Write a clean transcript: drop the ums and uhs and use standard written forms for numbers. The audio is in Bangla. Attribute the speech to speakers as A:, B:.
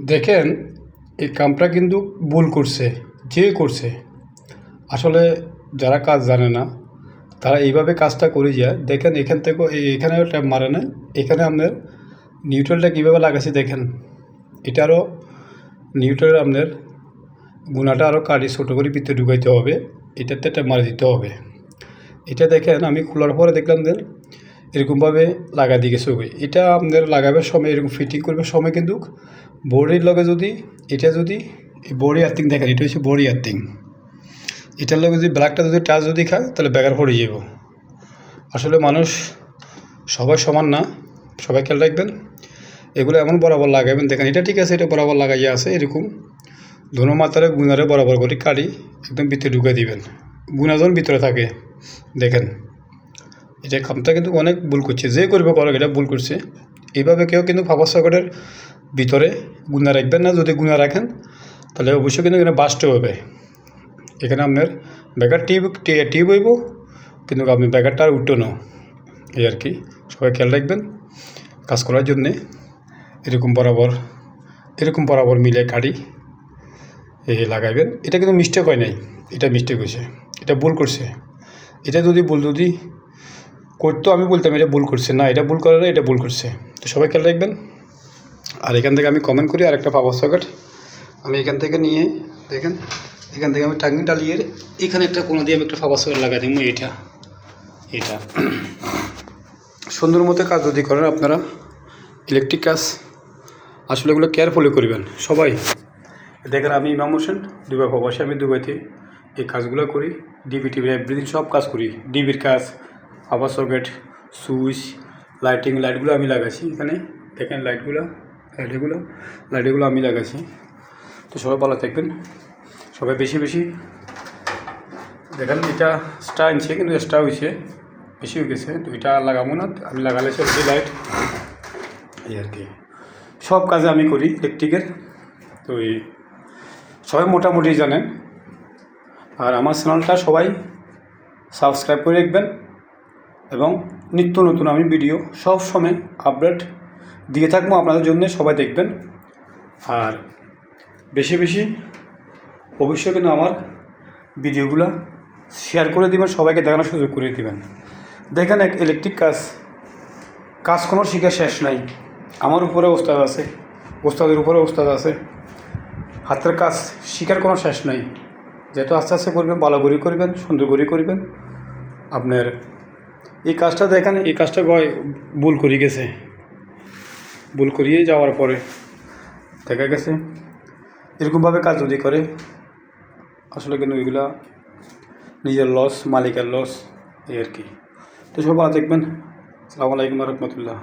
A: দেখেন এই কামটা কিন্তু ভুল করছে, যে করছে আসলে যারা কাজ জানে না তারা এইভাবে কাজটা করে যায়। দেখেন এখান থেকে এখানে ট্যাপ মারে না, এখানে আপনার নিউট্রালটা কীভাবে লাগাচ্ছে দেখেন। এটা আরও নিউট্রাল আপনার গুণাটা আরও কাটি ছোটো করে ভিতরে ঢুকাইতে হবে, এটাতে ট্যাপ মারে দিতে হবে। এটা দেখেন আমি খোলার পরে দেখলাম যে এরকমভাবে লাগা দিয়ে গেছে। এটা আপনার লাগাবার সময় এরকম ফিটিং করবার সময় কিন্তু বডির লগে যদি এটা যদি বডি আর্থিং দেখেন, এটা হচ্ছে বডি আর্থিং, এটার লগে যদি ব্ল্যাকটা যদি টাচ যদি খায় তাহলে ব্যাগার পড়ে যাব। আসলে মানুষ সবাই সমান না, সবাই খেয়াল রাখবেন। এগুলো এমন বরাবর লাগাবেন, দেখেন এটা ঠিক আছে, এটা বরাবর লাগাইয়া আছে এরকম ধনু মাত্রারে গুণারে বরাবর করে কাটি একদম ভিতরে ঢুকে দিবেন, গুণাজন ভিতরে থাকে। দেখেন এটা কামটা কিন্তু অনেক ভুল করছে, যে করবে করে এটা ভুল করছে। এইভাবে কেউ কিন্তু ফাঁপা সকেটের ভিতরে গুণা রাখবেন না। যদি গুণা রাখেন তাহলে অবশ্যই কিন্তু এখানে বাস্ট হবে। এখানে আপনার ব্যাগার টিউব হইব, কিন্তু আপনি ব্যাগারটা আর উঠতো না, এই আর কি। সবাই খেয়াল রাখবেন কাজ করার জন্যে। এরকম বরাবর মিলে কাটি লাগাইবেন। এটা কিন্তু মিস্টেক হয় নাই, এটা মিস্টেক হয়েছে, এটা ভুল করছে। এটা যদি করতো আমি বলতাম এটা ভুল করছে না, এটা ভুল করে না, এটা ভুল করছে। তো সবাই খেয়াল রাখবেন। আর এখান থেকে আমি কমেন্ট করি আর একটা পাওয়ার সকেট আমি এখান থেকে নিয়ে দেখেন, এখান থেকে আমি টাঙ্গি ডালিয়ে এখানে একটা কোনো দিয়ে আমি একটা পাওয়ার সকেট লাগাই দিব। এটা সুন্দর মতো কাজ যদি করেন আপনারা, ইলেকট্রিক কাজ আসলে এগুলো কেয়ারফুলি করবেন সবাই। দেখেন আমি ইমাম হোসেন, দুবাই প্রবাসী। আমি দুবাইতে এই কাজগুলো করি, ডিবি টিভি এভরিথিং সব কাজ করি। ডিবির কাজ, পাওয়ার সকেট, সুইচ, লাইটগুলো আমি লাগাইছি এখানে। দেখেন লাইটগুলো আমি লাগাইছি। তো সবাই ভালো থাকবেন, সবাই বেশি দেখেন। এটা স্টার আনছে কিন্তু স্টার হয়েছে বেশি হয়ে গেছে, তো এটা লাগাবো না। আমি লাগালে সবজি লাইট এই আর কি। সব কাজে আমি করি ইলেকট্রিকের। তো এই সবাই মোটামুটি জানেন। আর আমার চ্যানেলটা সবাই সাবস্ক্রাইব করে রাখবেন, এবং নিত্য নতুন আমি ভিডিও সব সময় আপডেট দিয়ে থাকবো আপনাদের জন্য, সবাই দেখবেন। আর বেশি অবশ্যই কিন্তু আমার ভিডিওগুলো শেয়ার করে দেবেন, সবাইকে দেখানোর সুযোগ করে দেবেন। দেখেন এক ইলেকট্রিক কাজ কোনো শিখে শেষ নাই। আমার উপরে ওস্তাদ আছে, ওস্তাদের উপরে ওস্তাদ আছে। হাতের কাজ শিখার কোনো শেষ নাই। যেহেতু আস্তে আস্তে করবেন, ভালো করে করবেন, সুন্দর করে করবেন। আপনার এই কাজটা দেখেন, এই কাজটা ভুল করিয়ে যাওয়ার পরে দেখা গেছে এরকমভাবে কাজ যদি করে আসলে কিন্তু এগুলা নিজের লস, মালিকের লস এই আর কি। তো সবাই দেখবেন। আসসালামু আলাইকুম রহমতুল্লাহ।